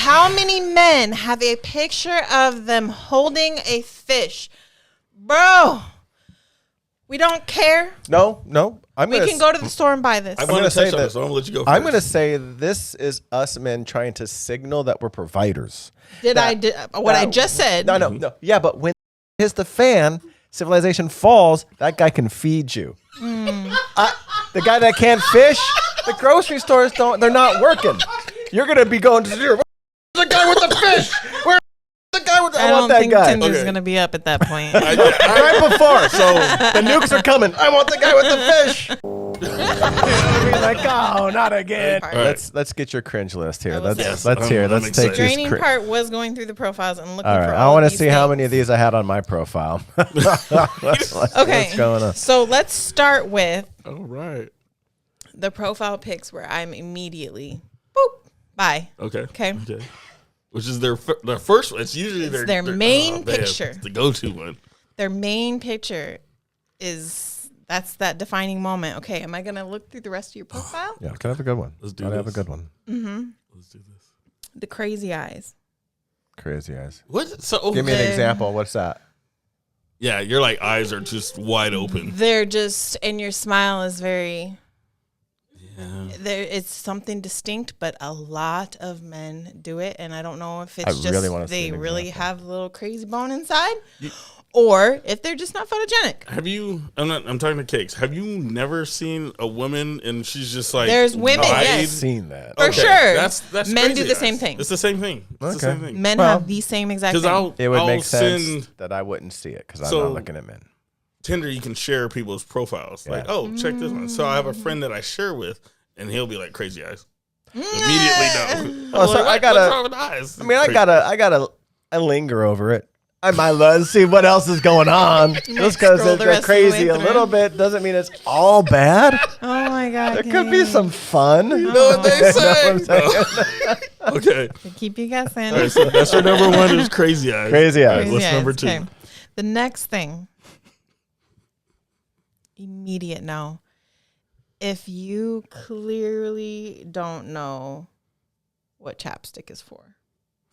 How many men have a picture of them holding a fish? Bro, we don't care. No. We can go to the store and buy this. I'm going to say this. So I'm going to let you go first. I'm going to say this is us men trying to signal that we're providers. I just said? No. Yeah, but when hits the fan, civilization falls, that guy can feed you. The guy that can't fish, the grocery stores they're not working. You're going to be going to zero. Where's the guy with the fish? Where's the guy with the I don't think Tinder's going to be up at that point. Right before, so the nukes are coming. I want the guy with the fish. Be like, oh, not again. Right. Let's get your cringe list here. Let's excited. take the draining part was going through the profiles and looking all right, for I want to see things. how many of these I had on my profile. Okay, what's going on? So let's start with All right. the profile pics where I'm immediately boop bye. Okay. Which is their first one. It's usually their main picture. It's the go-to one. Their main picture that's that defining moment. Okay, am I gonna look through the rest of your profile? Yeah, can I have a good one? Let's do Can I this. have a good one? Mm-hmm. Let's do this. The crazy eyes. Crazy eyes. What? So Give me an example. What's that? Yeah, your like eyes are just wide open. They're just, and your smile is very. Yeah. It's something distinct, but a lot of men do it, and I don't know if it's they really have a little crazy bone inside, or if they're just not photogenic. Have you? I'm talking to Cakes. Have you never seen a woman and she's just like? There's women. Yes, I've seen that for sure. That's men crazy do the eyes. same thing. It's the same thing. It's the same thing. Men have the same exact thing. It would make sense that I wouldn't see it because I'm not looking at men. Tinder, you can share people's profiles. Like, oh, check this one. So I have a friend that I share with, and he'll be like, crazy eyes. Immediately, no. Oh, so I gotta. What's wrong with eyes? I mean, I linger over it. I might let's see what else is going on. Just because they're crazy a little bit doesn't mean it's all bad. Oh my God. There could be some fun. You know what they say. Okay. To keep you guessing. All right, so that's our number one is crazy eyes. Crazy eyes. Right, what's number two? Okay. The next thing. Immediate no. If you clearly don't know what chapstick is for.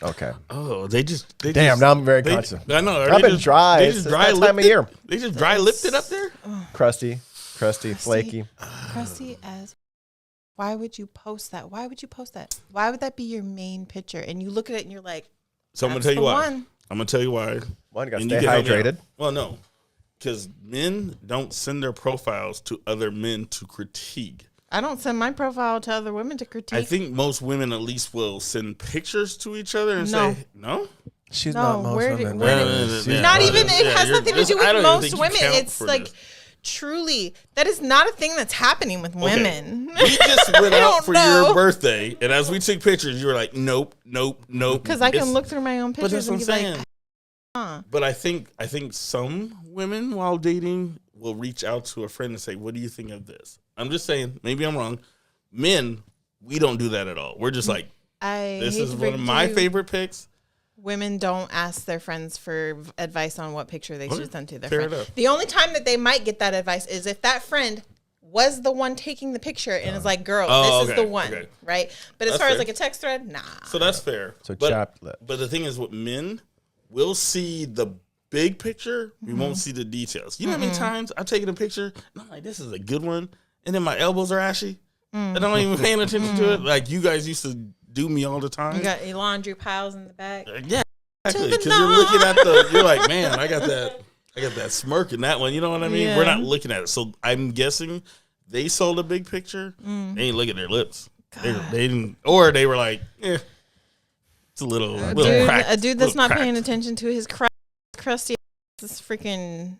Okay. Oh, damn, now I'm very conscious. I know. I've been dry. They It's just that time of year. They just dry lipped it up there? Crusty, flaky. Crusty as. Why would you post that? Why would that be your main picture? And you look at it and you're like, so I'm going to tell you why. I'm going to tell you why. One, you got to stay hydrated. Well, no. Because men don't send their profiles to other men to critique. I don't send my profile to other women to critique. I think most women at least will send pictures to each other and say, no? She's not most women. Not even, it has nothing to do with most women. It's like, truly, that is not a thing that's happening with women. We just went out for your birthday, and as we took pictures, you were like, nope. Because I can look through my own pictures and be like, But I think some women while dating will reach out to a friend and say, what do you think of this? I'm just saying, maybe I'm wrong. Men, we don't do that at all. We're just like, this is one of my favorite pics. Women don't ask their friends for advice on what picture they should send to their Fair friend. enough. The only time that they might get that advice is if that friend was the one taking the picture and is like, girl, this is the one, right? But as far as like a text thread, nah. So that's fair. So but the thing is with men, we'll see the big picture. We won't see the details. You know how many times I've taken a picture and I'm like, this is a good one. And then my elbows are ashy. And I'm not even paying attention to it. Like you guys used to do me all the time. You got your laundry piles in the back. Yeah, exactly. Because you're looking at you're like, man, I got that smirk in that one. You know what I mean? Yeah. We're not looking at it. So I'm guessing they sold a big picture. They ain't look at their lips. They didn't, or they were like, it's a little cracked. A dude that's not paying attention to his crusty this freaking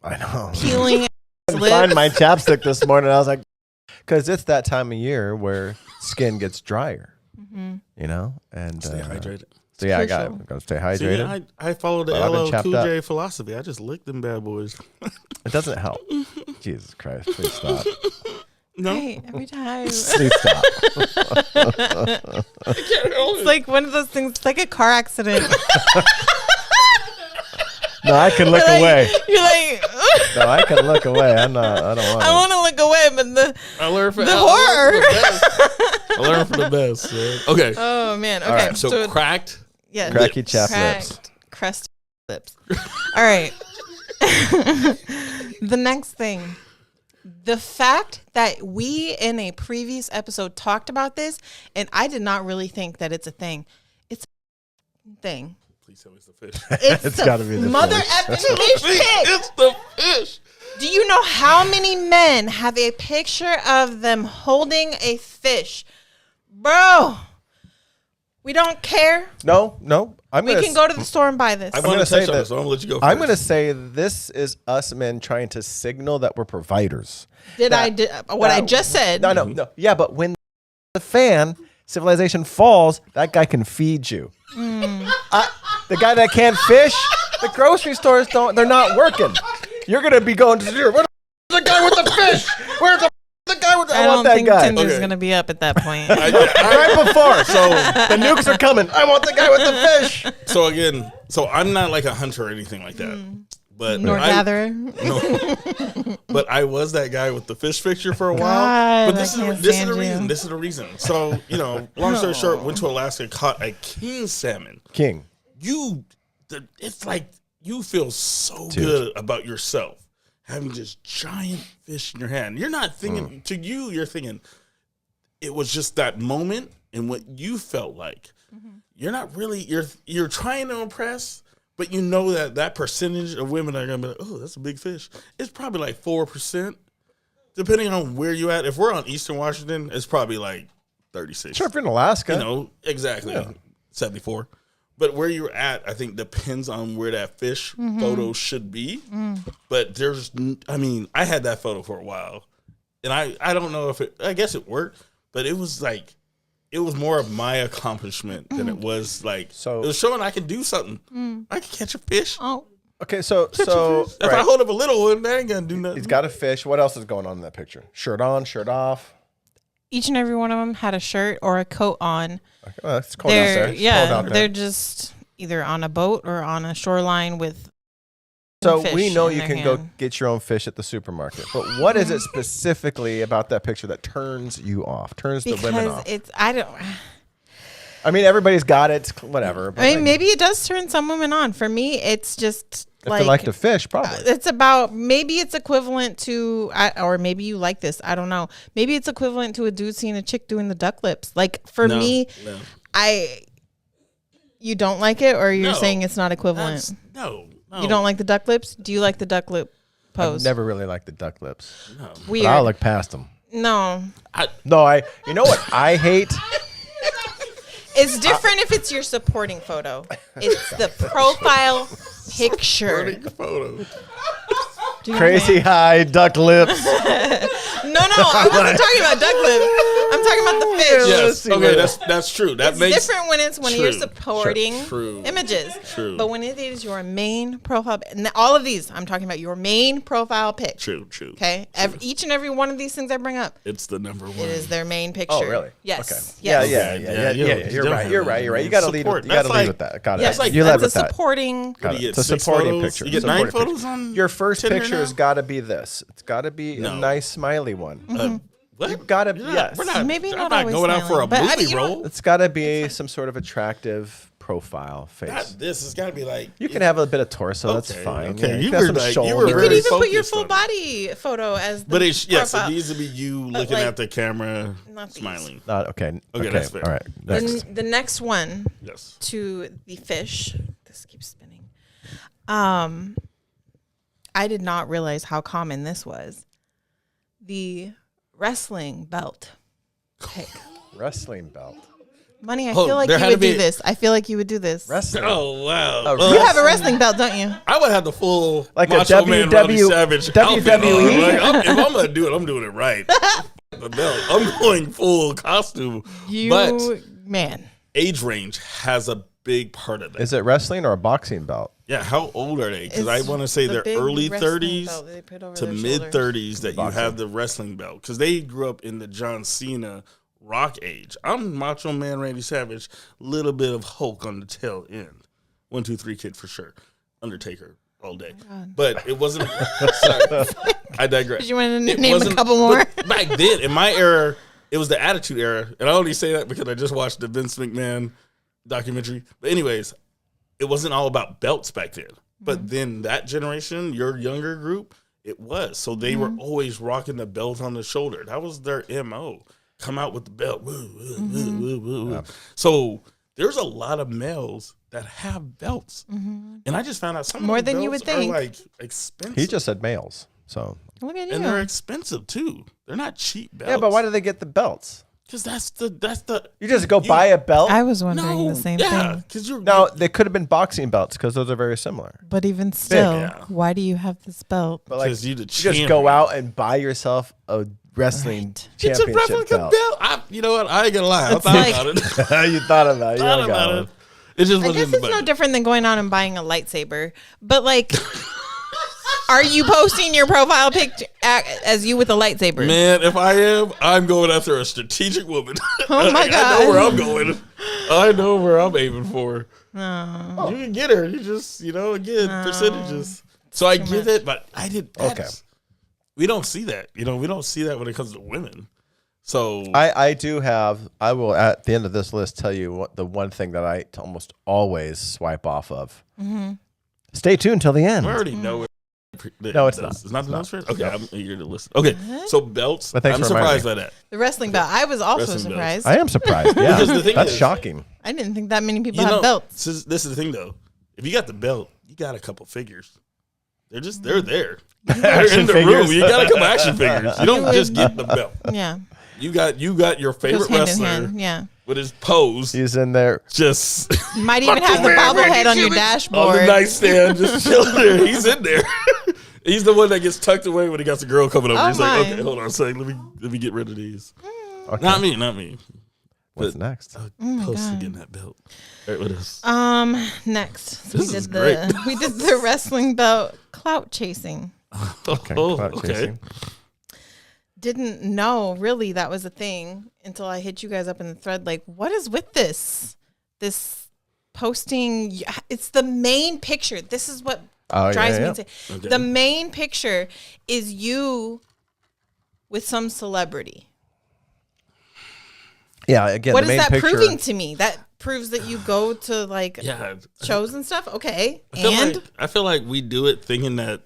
I know. peeling I find my chapstick this morning. I was like, because it's that time of year where skin gets drier, you know, and stay hydrated. So yeah, I got to stay hydrated. See, I follow the LL Cool J philosophy. I just lick them bad boys. It doesn't help. Jesus Christ, please stop. No, hey, every time. Please stop. It's like one of those things. It's like a car accident. No, I can look away. You're like, no, I can look away. I don't want. I want to look away, but I learned from the horror. I learned from the best. Man. Okay. Oh man. Okay. Right, so cracked. Yeah. Cracky chapped lips. Crusty lips. All right. The next thing. The fact that we in a previous episode talked about this, and I did not really think that it's a thing. It's a thing. Please tell me it's the fish. It's got to be the mother fish. effing fish pic. It's the fish. Do you know how many men have a picture of them holding a fish? Bro, we don't care. No. We can go to the store and buy this. I'm going to say this, so I'm going to let you go first. I'm going to say this is us men trying to signal that we're providers. I just said? No. Yeah, but when the fan, civilization falls, that guy can feed you. The guy that can't fish, the grocery stores they're not working. You're going to be going to the store. Where's the guy with the fish? Where's the guy with the I want don't that think guy. Tinder's going to be up at that point. Right before. So the nukes are coming. I want the guy with the fish. So again, I'm not like a hunter or anything like that. But Nor gatherer. No. But I was that guy with the fish picture for a while. God, but this is the reason. This is the reason. So, long story short, went to Alaska, caught a king salmon. King. It's like you feel so good about yourself having this giant fish in your hand. You're not thinking, you're thinking it was just that moment and what you felt like. You're not really, you're trying to impress, but you know that percentage of women are going to be like, oh, that's a big fish. It's probably like 4%, depending on where you at. If we're on Eastern Washington, it's probably like 36. Sure, if you're in Alaska. Exactly. Yeah. 74. But where you're at, I think, depends on where that fish photo should be. But I had that photo for a while. And I don't know if I guess it worked, but it was like, it was more of my accomplishment than it was like, it was showing I can do something. I can catch a fish. Oh. Okay, so if I hold up a little one, that ain't going to do nothing. He's got a fish. What else is going on in that picture? Shirt on, shirt off. Each and every one of them had a shirt or a coat on. Okay, well, it's cold out there. Yeah, they're just either on a boat or on a shoreline with So fish we know in you their can hand. go get your own fish at the supermarket. But what is it specifically about that picture that turns you off, turns the women off? I mean, everybody's got it, whatever. But maybe it does turn some women on. For me, it's just if they like to fish, probably. It's about, maybe it's equivalent to, or maybe you like this, I don't know. Maybe it's equivalent to a dude seeing a chick doing the duck lips. Like, for me, you don't like it, or you're saying it's not equivalent? No. You don't like the duck lips? Do you like the duck lip pose? I've never really liked the duck lips. No. Weird. But I'll look past them. No. You know what I hate? It's different if it's your supporting photo. It's the profile picture. Photo. Crazy high duck lips. No, I wasn't talking about duck lips. I'm talking about the fish. Yes, okay, that's true. That makes different when it's you're supporting images. True. But when it is your main profile, and all of these, I'm talking about your main profile pic. True. Okay, each and every one of these things I bring up, it's the number one. It is their main picture. Oh, really? Yes. Okay. Yes. Yeah. You're right. You got to lead with that. Got it. Yes. You led with that's a that. supporting. It's a supporting picture. You get 9 photos on your first Tinder picture has got to be this. It's got to be a nice smiley one. What? You've got to, yes. Maybe I'm not not always going out for a smiling, movie role. It's got to be some sort of attractive profile face. This has got to be like. You can have a bit of torso. That's fine. Okay, you can have some You could even put your full body photo as the profile. It needs to be you looking at the camera, smiling. Okay, that's fair. All right. Next. The next one. Yes. To the fish. This keeps spinning. I did not realize how common this was. The wrestling belt pic. Wrestling belt. Money, I feel like you would do this. I feel like you would do this. Wrestling. Oh, wow. You have a wrestling belt, don't you? I would have the full like Macho Man Roddy Savage outfit on. WWE. Like, if I'm going to do it, I'm doing it right. The belt. I'm going full costume. Man. Age range has a big part of that. Is it wrestling or a boxing belt? Yeah, how old are they? Because I want to say they're early 30s to mid 30s that you have the wrestling belt. Because they grew up in the John Cena Rock age. I'm Macho Man Randy Savage, little bit of Hulk on the tail end. 1, 2, 3 Kid for sure. Undertaker. all day. God. But it wasn't. Sorry, I digress. Did you want to It name a wasn't- couple more? but back then, in my era, it was the Attitude Era, and I only say that because I just watched the Vince McMahon documentary. But anyways, it wasn't all about belts back then. But then that generation, your younger group, it was. So they were always rocking the belt on the shoulder. That was their MO. Come out with the belt. Woo, woo, woo, woo, woo. Yeah. So there's a lot of males that have belts. And I just found out some More of those than you belts would think. are like expensive. He just said males. So Look at and they're you. expensive too. They're not cheap belts. yeah, but why do they get the belts? Because that's the You just go buy a belt. I was wondering no, the same yeah, thing. because you're Now they could have been boxing belts because those are very similar. But even still, yeah. why do you have this belt? But like, because you the you just champion. go out and buy yourself a wrestling Right. It's a championship replica belt. belt. You know what? I ain't gonna lie. I It's thought like- about it. You thought about it. You thought don't got about one. it. It just I wasn't guess in the it's no budget. different than going on and buying a lightsaber. But like, are you posting your profile picture as you with a lightsaber? Man, if I am, I'm going after a strategic woman. Oh my I know where God. I'm going. I know where I'm aiming for. No. You can get her. You just, again, percentages. So I get it, but I did. Okay. We don't see that. We don't see that when it comes to women. So I do have. I will at the end of this list tell you what the one thing that I almost always swipe off of. Stay tuned till the end. we already know it. No, it's not. It's not the It's nose not. first? Okay, I'm eager to listen. Okay, so belts. But thanks I'm for surprised reminding by that. The wrestling belt. I was also Wrestling belts. surprised. I am surprised. Yeah, Because the thing that's is- shocking. I didn't think that many people have belts. This is the thing though. If you got the belt, you got a couple figures. They're there. They're Action in the figures. room. You got a couple action figures. You don't just get the belt. Yeah. You got your Goes favorite hand in wrestler hand. Yeah. with his pose. He's in there. Just You might even have the bobblehead on your on dashboard. the nightstand, just chilling there. He's in there. He's the one that gets tucked away when he got the girl coming over. Oh, He's like, my. okay, hold on a second. Let me get rid of these. Okay. Not me. What's But- next? Close to getting that belt. All right, what else? Next. This is great. We did the wrestling belt clout chasing. Okay. Oh, Clout okay. chasing. Didn't know really that was a thing until I hit you guys up in the thread. Like, what is with this? This posting, it's the main picture. This is what Oh, drives yeah, me yeah. insane. Okay. The main picture is you with some celebrity. Yeah. Again, What the is main that picture. proving to me? That proves that you go to like Yeah. shows and stuff. Okay, I feel like we do it thinking that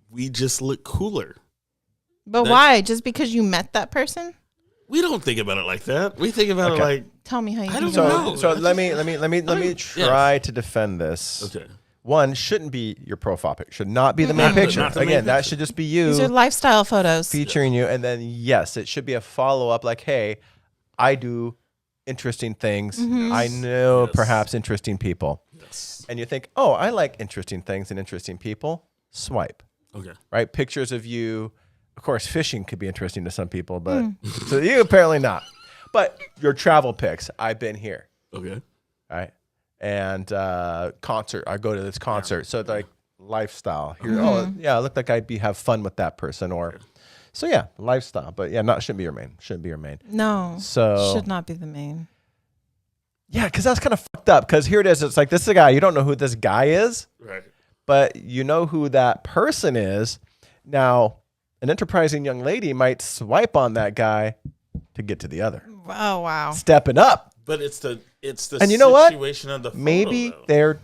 we just look cooler. but why? Just because you met that person? We don't think about it like that. We think about Okay. it like, Tell me how you I do don't that. know. So let me try to defend this. okay. One shouldn't be your profile picture. Should not be the main Not the- picture. not the main Again, that picture. should just be These are you lifestyle photos. featuring you, and then yes, it should be a follow up. Like, hey, I do interesting things. I know Yes. perhaps interesting people, Yes. and you think, oh, I like interesting things and interesting people. Swipe. Okay. Right? Pictures of you. Of course, fishing could be interesting to some people, but so you apparently not. But your travel pics, I've been here, Okay. right? And concert, I go to this concert. So it's like lifestyle. Here, oh yeah, I look like I'd have fun with that person, or so yeah, lifestyle. But yeah, shouldn't be your main. Shouldn't be your main. No, So should not be the main. yeah, because that's kind of fucked up. Because here it is. It's like this is a guy. You don't know who this guy is, Right. but you know who that person is. Now, an enterprising young lady might swipe on that guy to get to the other. Oh wow. Stepping up. But it's the And you know what? situation of the photo, Maybe though. they're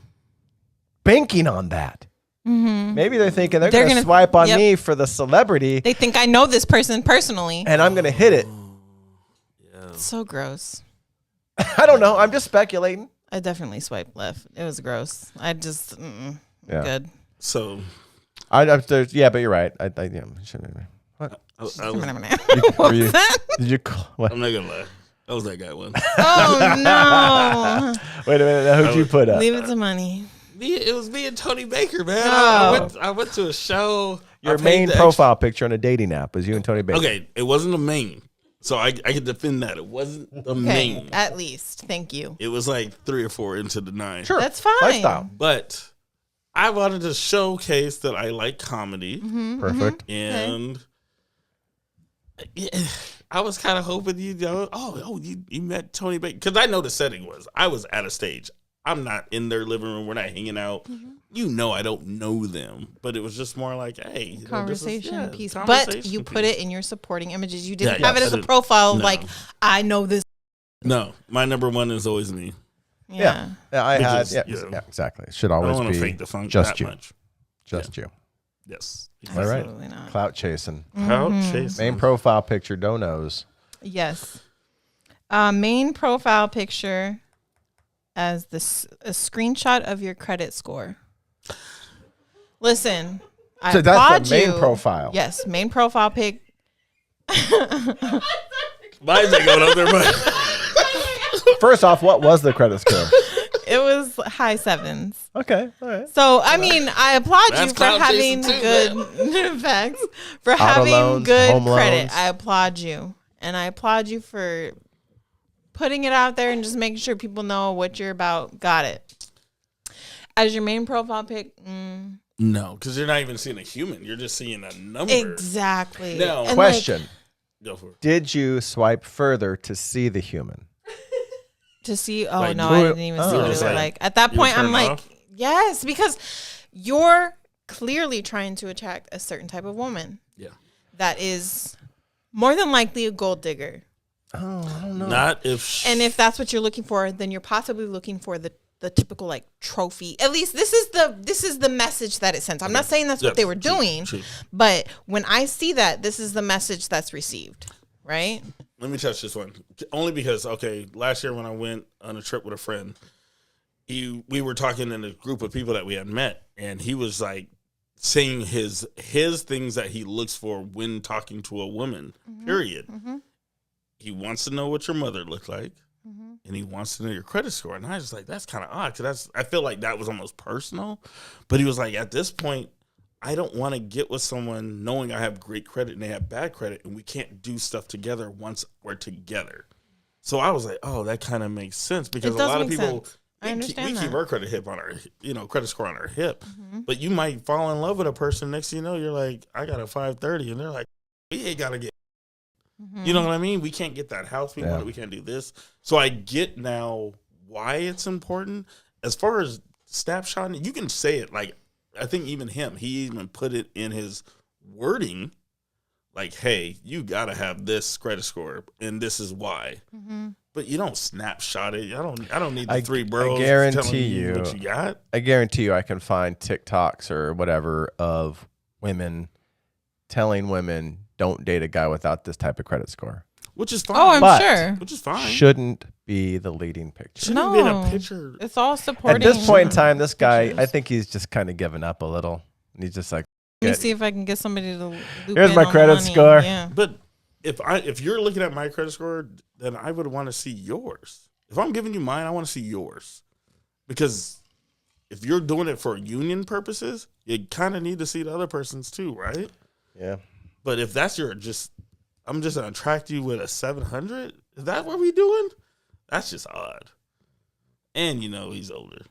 banking on that. Mm-hmm. Maybe they're thinking they're, They're going to gonna- swipe on yep. me for the celebrity, They think I know this person personally. and I'm going to hit it. So gross. I don't know. I'm just speculating. I definitely swiped left. It was gross. I just Yeah. good. So Yeah, but you're right. Yeah, shouldn't be. What? what What Were you- was that? Did you call? What? I'm not gonna lie. That was that guy one. Oh no! Wait a minute. Now, who'd you put up? Leave it to money. It was me and Tony Baker, man. No. I went to a show. Your I paid main the profile picture on a dating app was you and Tony Baker. Okay, it wasn't the main, so I could defend that. It wasn't the Okay, main. at least. Thank you. It was like 3 or 4 into the 9. Sure. That's fine. Lifestyle. But I wanted to showcase that I like comedy, Perfect. and I was kind of hoping you know. You met Tony Baker because I know the setting was I was at a stage. I'm not in their living room. We're not hanging out. You know, I don't know them, but it was just more like, hey, conversation piece. But conversation you put piece. it in your supporting images. You didn't Yeah, have it yes, as I a didn't. profile. No. Like, I know this. No, my number one is always me. Yeah. I Which had. is, Yeah, you know, yeah, exactly. It should I don't always want to be fake the funk just that you. much. Just you. Yes. All right. Absolutely not. Clout chasing. Clout chasing. Main profile picture. Donos. Yes. Main profile picture as a screenshot of your credit score. Listen, I So applaud that's the main you. profile. Yes, main profile pic. Why is that going up there, but First off, what was the credit score? It was high 7s. Okay. All right. So I mean, I applaud you That's for clout having chasing too, good facts, for having loans, good home credit. loans. I applaud you, and I applaud you for putting it out there and just making sure people know what you're about. Got it. As your main profile pic, no, because you're not even seeing a human. You're just seeing a number. exactly. No. And Question. Go for it. Did you swipe further to see the human? to see, oh Like, no, you- I didn't even see oh. what it Just looked like, like. At that you point, I'm turn like, off? yes, because you're clearly trying to attract a certain type of woman Yeah. that is more than likely a gold digger. Oh, I don't know. Not if. And if that's what you're looking for, then you're possibly looking for the typical like trophy. At least this is the message that it sends. I'm not saying that's what they were doing, but when I see that, this is the message that's received, right? Let me touch this one. Only because, okay, last year when I went on a trip with a friend, we were talking in a group of people that we had met, and he was like saying his things that he looks for when talking to a woman, period. He wants to know what your mother looked like, and he wants to know your credit score. And I was like, that's kind of odd, because I feel like that was almost personal. But he was like, at this point, I don't want to get with someone knowing I have great credit and they have bad credit, and we can't do stuff together once we're together. So I was like, oh, that kind of makes sense, because It a does lot of make people, sense. I understand we keep that. our credit hip on our, credit score on our hip. But you might fall in love with a person. Next thing you know, you're like, I got a 530, and they're like, we ain't gotta get. You know what I mean? We can't get that house we want. We can't do this. So I get now why it's important. As far as snapshotting, you can say it. Like, I think even him, he even put it in his wording. Like, hey, you got to have this credit score, and this is why. But you don't snapshot it. I don't need the three bros I guarantee telling you what you got. I guarantee you I can find TikToks or whatever of women telling women don't date a guy without this type of credit score. Which is fine. Oh, I'm But- sure. Which is fine. Shouldn't be the leading picture. Shouldn't be in No. a picture. It's all supporting. At this point in time, this guy, pictures. I think he's just kind of given up a little. And he's just like, Let me get- see if I can get somebody to loop Here's in my on credit money. score. Yeah. But if you're looking at my credit score, then I would want to see yours. If I'm giving you mine, I want to see yours. Because if you're doing it for union purposes, you kind of need to see the other person's too, right? yeah. But if that's I'm just going to attract you with a 700, is that what we doing? That's just odd. And he's older.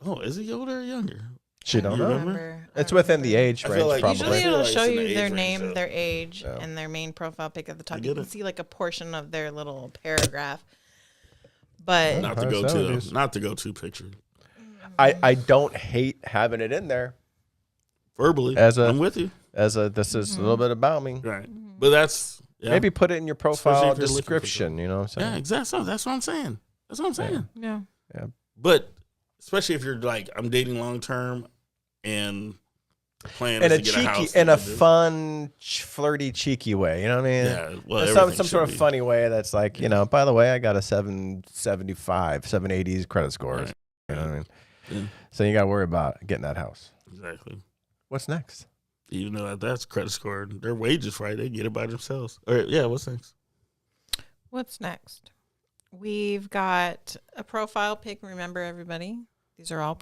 Oh, is he older or younger? She don't You know. remember? It's within the age I range, feel like probably. Usually feel it'll like show it's in the you age their range, name, though. their age, Yeah. and their main profile pic at the top. I You get can it. see like a portion of their little paragraph. But Not the High go-to, 70s. though. Not the go-to picture. I don't hate having it in there Verbally, I'm with you. as a this is a little bit about me. Right. But that's... Yeah. Maybe put it in your Especially profile if you're looking for description, you know what I'm saying? Yeah, exactly. That's what I'm saying. That's what I'm saying. yeah. But especially if you're like, I'm dating long term and plan In is a to get a house. cheeky, in a together. fun, flirty, cheeky way. You know what I mean? Yeah, well, some everything sort of should be. funny way that's like, by the way, I got a 775, 780s credit score. Right. You know what I mean? Yeah. So you got to worry about getting that house. Exactly. What's next? Even though that's credit score, their wages, right? They get it by themselves. All right, yeah, what's next? What's next? We've got a profile pic. Remember, everybody, these are all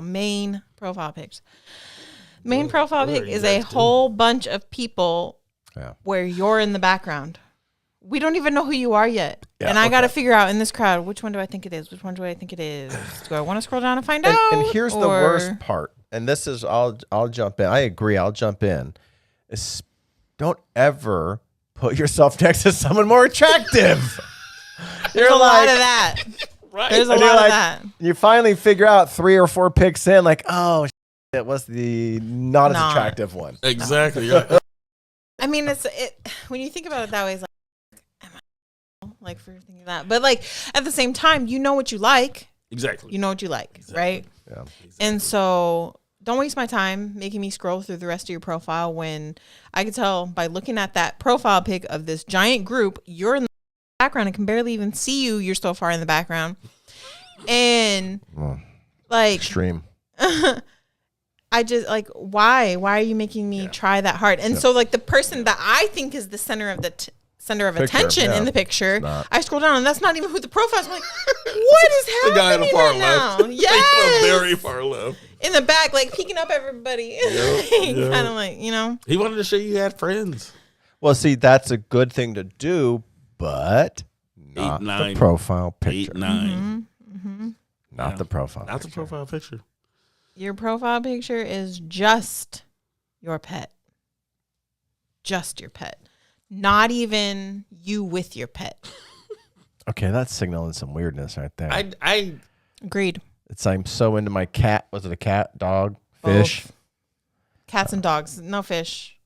main profile pics. Main profile what are pic you is a guys doing? whole bunch of people Yeah. where you're in the background. We don't even know who you are yet. Yeah, and I got to okay. figure out in this crowd, which one do I think it is? Which one do I think it is? Do I want to scroll down and find And, out? and here's the or- worst part. And this is, I'll jump in. I agree. I'll jump in. Don't ever put yourself next to someone more attractive. There's a lot of that. Right. There's a And lot you're of like- that. You finally figure out 3 or 4 pics in, like, oh, it was the not as Not. attractive one. Exactly. Yeah. I mean, when you think about it that way, it's like, am I like for thinking that? But like at the same time, you know what you like. Exactly. You know what you like, right? Yeah. And so don't waste my time making me scroll through the rest of your profile when I could tell by looking at that profile pic of this giant group, you're in the background and can barely even see you. You're so far in the background. And like Extreme. I just like, why are you making me try that hard? And so like the person that I think is the center of the center of Picture, attention yeah. in the picture, not. I scroll down and that's not even who the profile is. I'm like, what is The happening guy in the far right now? left. Yes. Very far left. In the back, like peeking up everybody. Kind of like, you know. He wanted to show you had friends. Well, see, that's a good thing to do, but not 8, 9, the profile picture. 8, 9. Not the profile Not the picture. profile picture. Your profile picture is just your pet. Just your pet. Not even you with your pet. Okay, that's signaling some weirdness right there. I Agreed. It's I'm so into my cat. Was it a cat, dog, fish? Both. Cats and dogs. No fish.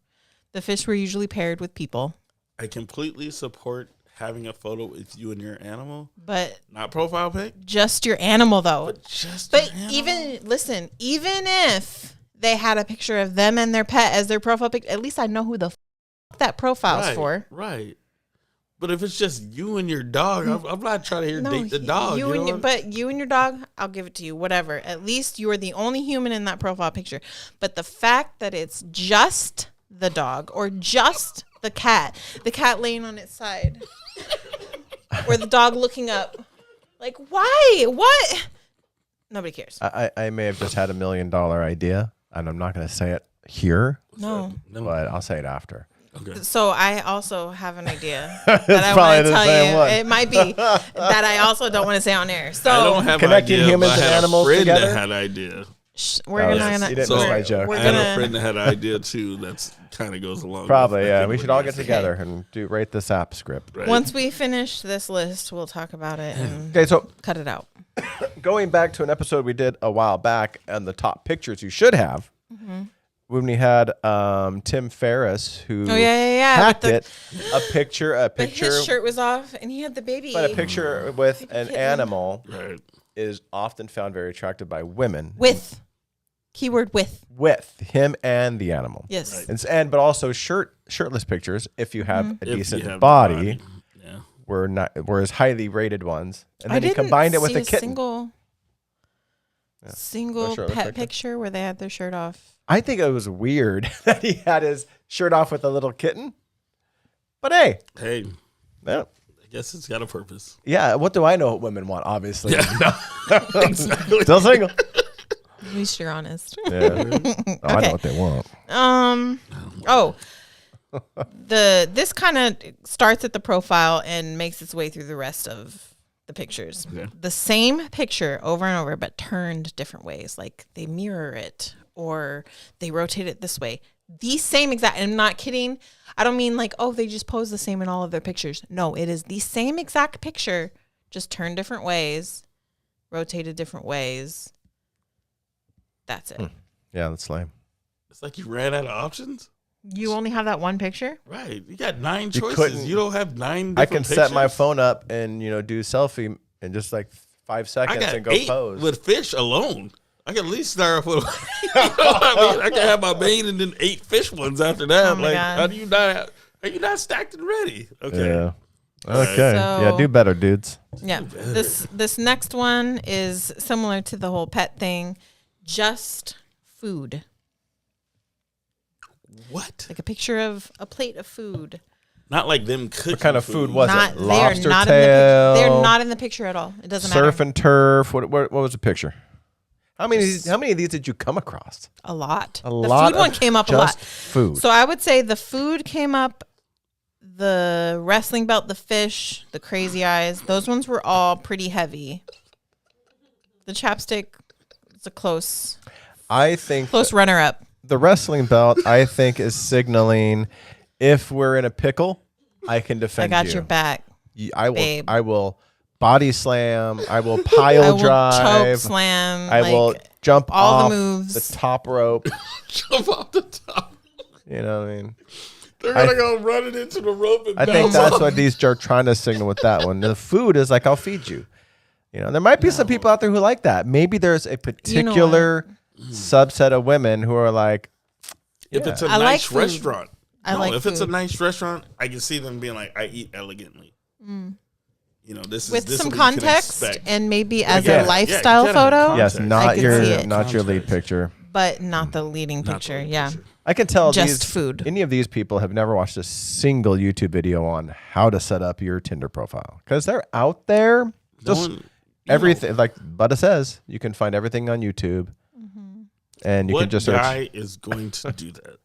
The fish were usually paired with people. I completely support having a photo with you and your animal. But Not profile pic, just your animal, though. but just But your animal. even if they had a picture of them and their pet as their profile picture, at least I know who the that profile's right, for. Right. But if it's just you and your dog, I'm not trying to hear date the dog. You and know your, what? but you and your dog, I'll give it to you. Whatever. At least you are the only human in that profile picture. But the fact that it's just the dog or just the cat laying on its side, or the dog looking up, like why? What? Nobody cares. I may have just had $1 million idea, and I'm not going to say it here, No. but I'll say it after. Okay. So I also have an idea that I probably want the to tell same you. one. It might be that I also don't want to say on air. So I don't have Connecting idea, humans but I and had animals a friend together? that had an idea. we're Oh, gonna. yes. You didn't So miss my joke. We're I had a gonna. friend that had an idea too. That's kind of goes along. Probably, with yeah. what We should you all guys get said. together and rate this app script. Right. Once we finish this list, we'll talk about it and Okay, so cut it out. going back to an episode we did a while back and the top pictures you should have, when we had Tim Ferriss, who Oh yeah. hacked But it, a picture, But his shirt was off, and he had the baby. but a picture with an kitten. animal Right. is often found very attractive by women. With keyword with. With him and the animal. Yes. Right. But also shirtless pictures, if you have a If you decent have the body, Yeah. were his highly rated ones. And I then he didn't combined it with see a kitten. Single No shirtless pet picture? picture where they had their shirt off. I think it was weird that he had his shirt off with a little kitten. But hey, Hey, yeah, I guess it's got a purpose. yeah, what do I know what women want, obviously? Exactly. Still single. At least you're honest. Yeah. I know what they want. This kind of starts at the profile and makes its way through the rest of the pictures. Okay. The same picture over and over, but turned different ways. Like they mirror it or they rotate it this way. The same exact, and I'm not kidding. I don't mean like, oh, they just pose the same in all of their pictures. No, it is the same exact picture, just turned different ways, rotated different ways. That's it. Yeah, that's lame. It's like you ran out of options. You only have that one picture? Right. You got 9 You choices. couldn't- You don't have 9 I different can set my pictures? phone up and do selfie in just like 5 I seconds got and go 8 pose. with fish alone. I can at least start off with, you know what I mean? I can have my main and then 8 fish ones after that. Oh my like, God. how do you not? Are you not stacked and ready? Okay. Yeah. Okay. Yeah, So- do better, dudes. Yeah. This next one is similar to the whole pet thing. Just food. What? Like a picture of a plate of food. Not like them cooking. What kind of food was Not it? they are Lobster not tail? in the picture. They're not in the picture at all. It doesn't Surf matter. and turf. What was the picture? How many of these did you come across? A lot. A The lot. food one came up a lot. Food. So I would say the food came up, the wrestling belt, the fish, the crazy eyes. Those ones were all pretty heavy. The chapstick is a close I think runner up. the wrestling belt, I think, is signaling if we're in a pickle, I can I defend got you. your back. I will. babe. I will body slam. I will pile drive. Choke slam. I will jump all off the moves. the top rope. Jump off the top. You know what I mean? They're gonna go running into the rope and I think that's what these are trying to signal with that one. The food is like, I'll feed you. You know, there might be some people out there who like that. Maybe there's a particular subset of women who are like, if it's a nice restaurant. If it's a nice restaurant, I can see them being like, I eat elegantly. You know, this with is some context and maybe as a lifestyle photo. photo. Yes, not your lead picture, but not the leading picture. I can tell just food. Any of these people have never watched a single YouTube video on how to set up your Tinder profile because they're out there. Just everything, like Butta says, you can find everything on YouTube, and you can just search. What guy is going to do that?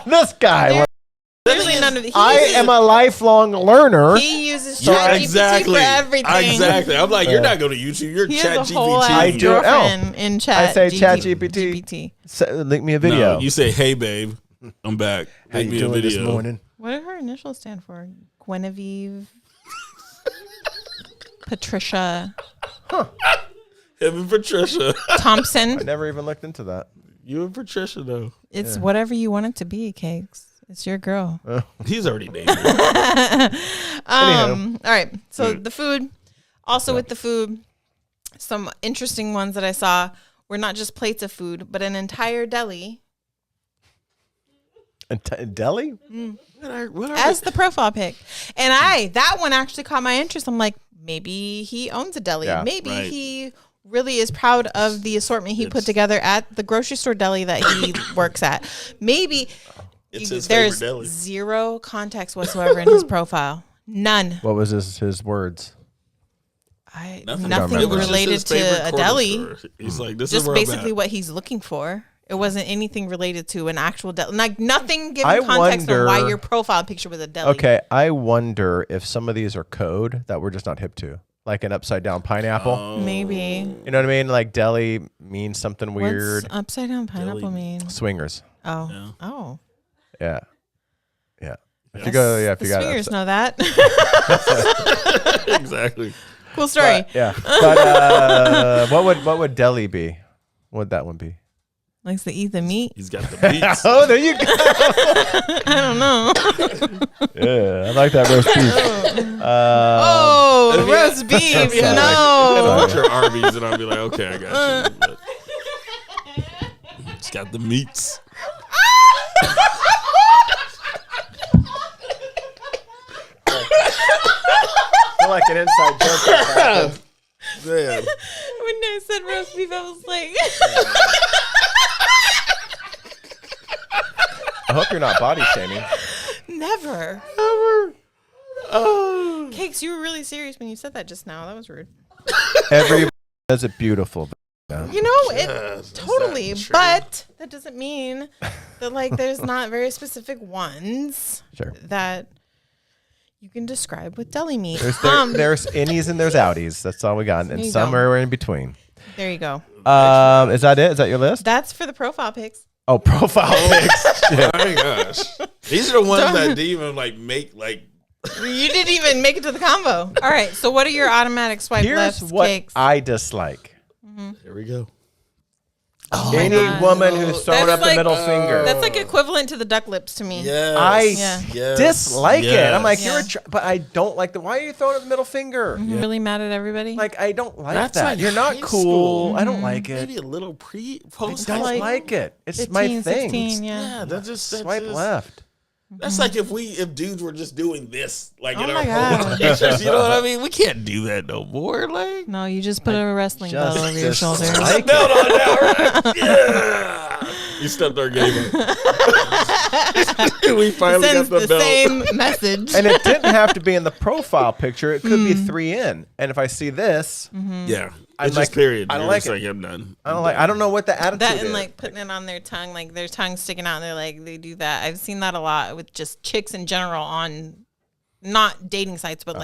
This guy. None of I am a lifelong learner. He uses ChatGPT for everything. Exactly. I'm like, you're not going to YouTube. You're ChatGPT. I do in chat. I say ChatGPT. Link me a video. No, you say, hey, babe, I'm back. How you doing this morning? What do her initials stand for? 𝗦𝘂𝗯𝗀𝗶𝗯𝗲 Patricia. Him and Patricia. Thompson. I never even looked into that. You and Patricia, though. It's whatever you want it to be, Cakes. It's your girl. He's already dated. All right. So the food. Also with the food, some interesting ones that I saw were not just plates of food, but an entire deli. Deli? As the profile pic. And that one actually caught my interest. I'm like, maybe he owns a deli. Yeah, maybe he really is proud of the assortment he put together at the grocery store deli that he works at. Maybe there's zero context whatsoever in his profile. None. What was his words? Nothing related to a deli. He's like, this just is where basically what he's looking for. It wasn't anything related to an actual deli. Like nothing giving context on why your profile picture was a deli. Okay, I wonder if some of these are code that we're just not hip to. Like an upside down pineapple. Maybe. You know what I mean? Like deli means something weird. What's upside down pineapple mean? Swingers. Oh. Yeah. Oh. Yeah. Yeah. If you go, if you got swingers know that. Exactly. Cool story. But what would deli be? What would that one be? Likes to eat the meat. He's got the beats. Oh, there you go. I don't know. Yeah, I like that roast beef. Roast beef. No. Put your Arby's and I'll be like, okay, I got you. It's got the meats. I like an inside joke. Man. When I said roast beef, I was like, I hope you're not body shaming. never. Cakes, you were really serious when you said that just now. That was rude. Everybody does it beautiful. You know, totally. But that doesn't mean that there's not very specific ones that you can describe with deli meat. There's innies and there's outies. That's all we got. And somewhere in between. There you go. Is that it? Is that your list? That's for the profile pics. Oh, profile pics. Oh my gosh. These are the ones that didn't even make You didn't even make it to the combo. All right. So what are your automatic swipe left Here's what Cakes? I dislike. Here we go. Oh Any woman who's throwing up the middle finger. That's equivalent to the duck lips to me. Yes. I dislike it. I'm like, but I don't like the. Why are you throwing up the middle finger? You're really mad at everybody? I don't like That's that. like You're not high cool. school. I don't like it. Maybe a little post. I don't like it. It's 15, my thing. 16, Yeah, that's just Swipe left. That's like if dudes were just doing this, in my our God. pictures, you know what I mean? We can't do that no more. No, you just put a wrestling belt over your shoulder. Like Belt on now, right? Yeah. You stepped our game up. We finally got Sends the the belt. same message. And it didn't have to be in the profile picture. It could be 3 in. And if I see this, Yeah. I'm It's like, just period. I don't You're like just it. I'm done. I don't know what the attitude That is. and putting it on their tongue, their tongue sticking out, and they're they do that. I've seen that a lot with just chicks in general on not dating sites, but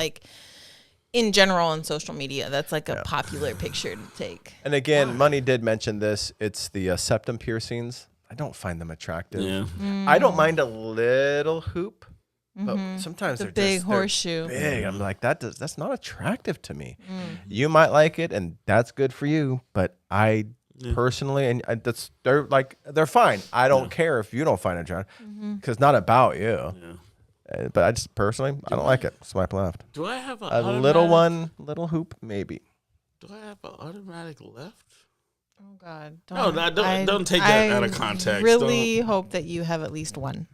in general on social media. That's a popular picture to take. And again, Money did mention this. It's the septum piercings. I don't find them attractive. Yeah. I don't mind a little hoop, But sometimes The they're big just, they're horseshoe. big. I'm like, that's not attractive to me. You might like it, and that's good for you. But I personally, and they're fine. I don't care if you don't find it attractive, because it's not about you. Yeah. But I just personally, I don't like it. Swipe left. Do I have A little one, little hoop, maybe. Do I have an automatic left? Oh God! No, don't take that out of context. I really hope that you have at least one.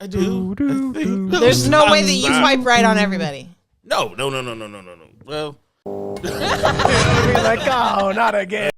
I do. I think. There's no way that you swipe right on everybody. No. Well, Like, oh, not again.